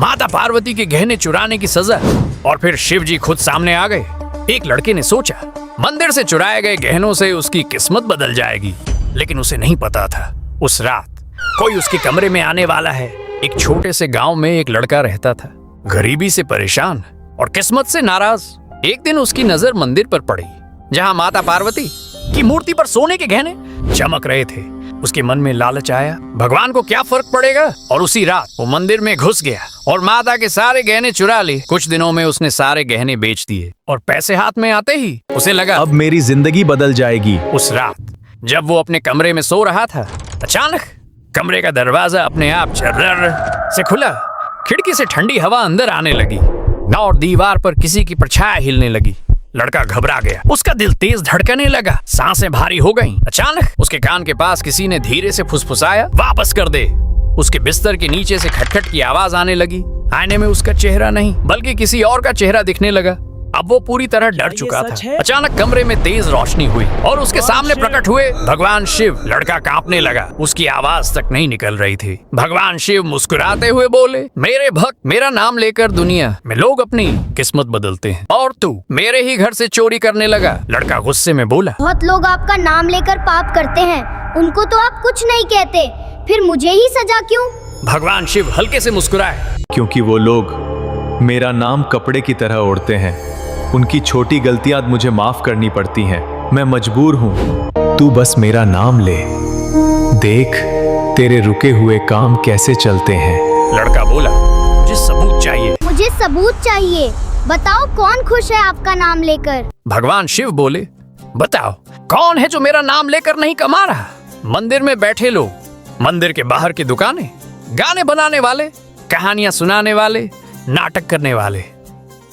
माता पार्वती के गहने चुराने की सजा। और फिर शिव जी खुद सामने आ गए। एक लड़के ने सोचा मंदिर से चुराए गए गहनों से उसकी किस्मत बदल जाएगी, लेकिन उसे नहीं पता था उस रात कोई उसके कमरे में आने वाला है। एक छोटे से गांव में एक लड़का रहता था, गरीबी से परेशान और किस्मत से नाराज। एक दिन उसकी नजर मंदिर पर पड़ी, जहां माता पार्वती की मूर्ति पर सोने के गहने चमक रहे थे। उसके मन में लालच आया, भगवान को क्या फर्क पड़ेगा। और उसी रात वो मंदिर में घुस गया और माता के सारे गहने चुरा लिए। कुछ दिनों में उसने सारे गहने बेच दिए और पैसे हाथ में आते ही उसे लगा अब मेरी जिंदगी बदल जाएगी। उस रात जब वो अपने कमरे में सो रहा था, अचानक कमरे का दरवाजा अपने आप झर्रर से खुला। खिड़की से ठंडी हवा अंदर आने लगी और दीवार पर किसी की परछाई हिलने लगी। लड़का घबरा गया, उसका दिल तेज धड़कने लगा, सांसें भारी हो गईं। अचानक उसके कान के पास किसी ने धीरे से फुसफुसाया, वापस कर दे। उसके बिस्तर के नीचे से खटखट की आवाज आने लगी। आईने में उसका चेहरा नहीं बल्कि किसी और का चेहरा दिखने लगा। अब वो पूरी तरह डर चुका था। अचानक कमरे में तेज रोशनी हुई और उसके सामने प्रकट हुए भगवान शिव। लड़का कांपने लगा, उसकी आवाज तक नहीं निकल रही थी। भगवान शिव मुस्कुराते हुए बोले, मेरे भक्त, मेरा नाम लेकर दुनिया में लोग अपनी किस्मत बदलते हैं और तू मेरे ही घर से चोरी करने लगा। लड़का गुस्से में बोला, बहुत लोग आपका नाम लेकर पाप करते हैं, उनको तो आप कुछ नहीं कहते, फिर मुझे ही सजा क्यों? भगवान शिव हल्के से मुस्कुराए, क्योंकि वो लोग मेरा नाम कपड़े की तरह ओढ़ते हैं। उनकी छोटी गलतियां मुझे माफ करनी पड़ती हैं। मैं मजबूर हूँ, तू बस मेरा नाम ले, देख तेरे रुके हुए काम कैसे चलते हैं। लड़का बोला, मुझे सबूत चाहिए। मुझे सबूत चाहिए, बताओ कौन खुश है आपका नाम लेकर? भगवान शिव बोले, बताओ कौन है जो मेरा नाम लेकर नहीं कमा रहा? मंदिर में बैठे लोग, मंदिर के बाहर की दुकानें, गाने बनाने वाले, कहानियां सुनाने वाले, नाटक करने वाले,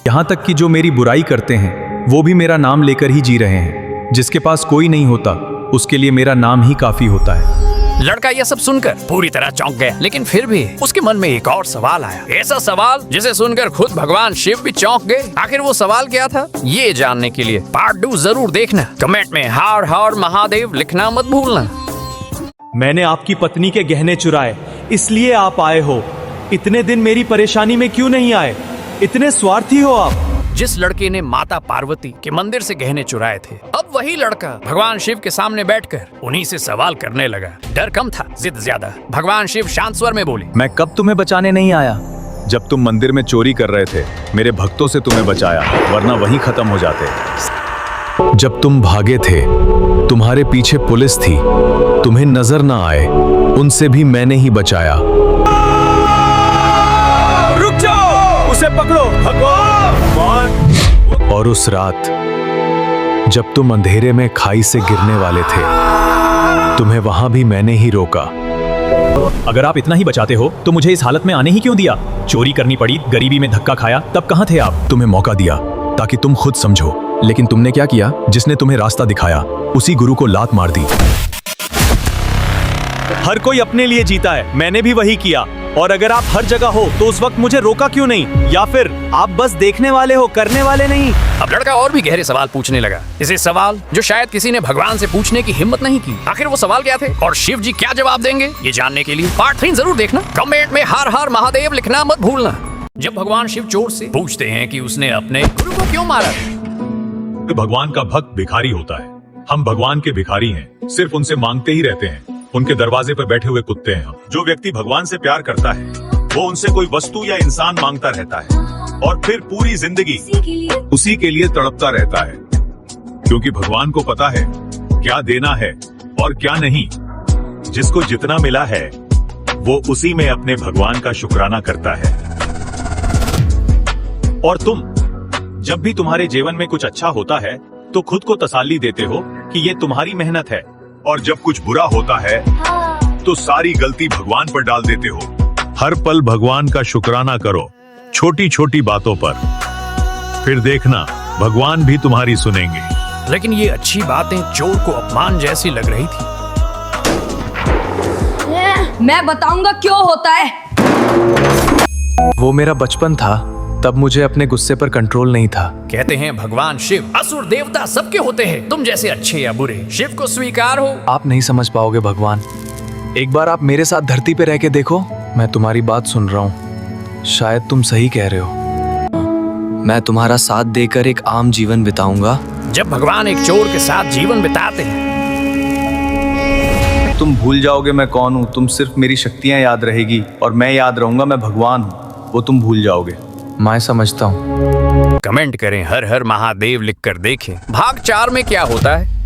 यहाँ तक कि जो मेरी बुराई करते हैं वो भी मेरा नाम लेकर ही जी रहे हैं। जिसके पास कोई नहीं होता उसके लिए मेरा नाम ही काफी होता है। लड़का यह सब सुनकर पूरी तरह चौंक गया, लेकिन फिर भी उसके मन में एक और सवाल आया। ऐसा सवाल जिसे सुनकर खुद भगवान शिव भी चौंक गए। आखिर वो सवाल क्या था, ये जानने के लिए पार्ट 2 जरूर देखना। कमेंट में हर हर महादेव लिखना मत भूलना। मैंने आपकी पत्नी के गहने चुराए, इसलिए आप आए हो। इतने दिन मेरी परेशानी में क्यों नहीं आए? इतने स्वार्थी हो आप। जिस लड़के ने माता पार्वती के मंदिर से गहने चुराए थे, अब वही लड़का भगवान शिव के सामने बैठकर उन्हीं से सवाल करने लगा। डर कम था, जिद ज्यादा। भगवान शिव शांत स्वर में बोले, मैं कब तुम्हें बचाने नहीं आया? जब तुम मंदिर में चोरी कर रहे थे, मेरे भक्तों से तुम्हें बचाया, वरना वहीं खत्म हो जाते। जब तुम भागे थे, तुम्हारे पीछे पुलिस थी, तुम्हें नजर ना आए, उनसे भी मैंने ही बचाया। रुक जाओ, उसे पकड़ो भगवान। और उस रात जब तुम अंधेरे में खाई से गिरने वाले थे, तुम्हें वहां भी मैंने ही रोका। अगर आप इतना ही बचाते हो तो मुझे इस हालत में आने ही क्यों दिया? चोरी करनी पड़ी, गरीबी में धक्का खाया, तब कहां थे आप? तुम्हें मौका दिया ताकि तुम खुद समझो, लेकिन तुमने क्या किया? जिसने तुम्हें रास्ता दिखाया उसी गुरु को लात मार दी। हर कोई अपने लिए जीता है, मैंने भी वही किया। और अगर आप हर जगह हो तो उस वक्त मुझे रोका क्यों नहीं? या फिर आप बस देखने वाले हो, करने वाले नहीं? अब लड़का और भी गहरे सवाल पूछने लगा। ऐसे सवाल जो शायद किसी ने भगवान से पूछने की हिम्मत नहीं की। आखिर वो सवाल क्या थे और शिव जी क्या जवाब देंगे, ये जानने के लिए पार्ट 3 जरूर देखना। कमेंट में हर हर महादेव लिखना मत भूलना। जब भगवान शिव चोर से पूछते हैं कि उसने अपने गुरु को क्यों मारा, भगवान का भक्त भिखारी होता है। हम भगवान के भिखारी हैं, सिर्फ उनसे मांगते ही रहते हैं। उनके दरवाजे पर बैठे हुए कुत्ते हैं हम। जो व्यक्ति भगवान से प्यार करता है वो उनसे कोई वस्तु या इंसान मांगता रहता है और फिर पूरी जिंदगी उसी के लिए तड़पता रहता है, क्योंकि भगवान को पता है क्या देना है और क्या नहीं। जिसको जितना मिला है वो उसी में अपने भगवान का शुक्राना करता है। और तुम जब भी तुम्हारे जीवन में कुछ अच्छा होता है तो खुद को तसल्ली देते हो कि ये तुम्हारी मेहनत है, और जब कुछ बुरा होता है तो सारी गलती भगवान पर डाल देते हो। हर पल भगवान का शुक्राना करो, छोटी छोटी बातों पर, फिर देखना भगवान भी तुम्हारी सुनेंगे। लेकिन ये अच्छी बातें चोर को अपमान जैसी लग रही थी। मैं बताऊंगा क्यों होता है। वो मेरा बचपन था, तब मुझे अपने गुस्से पर कंट्रोल नहीं था। कहते हैं भगवान शिव असुर देवता सबके होते हैं, तुम जैसे अच्छे या बुरे। शिव को स्वीकार हो। आप नहीं समझ पाओगे भगवान। एक बार आप मेरे साथ धरती पे रह के देखो, मैं तुम्हारी बात सुन रहा हूँ। शायद तुम सही कह रहे हो। मैं तुम्हारा साथ देकर एक आम जीवन बिताऊंगा। जब भगवान एक चोर के साथ जीवन बिताते हैं तुम भूल जाओगे मैं कौन हूँ, तुम सिर्फ मेरी शक्तियाँ याद रहेगी और मैं याद रहूंगा मैं भगवान हूँ, वो तुम भूल जाओगे। मैं समझता हूँ। कमेंट करें हर हर महादेव लिखकर देखें भाग 4 में क्या होता है।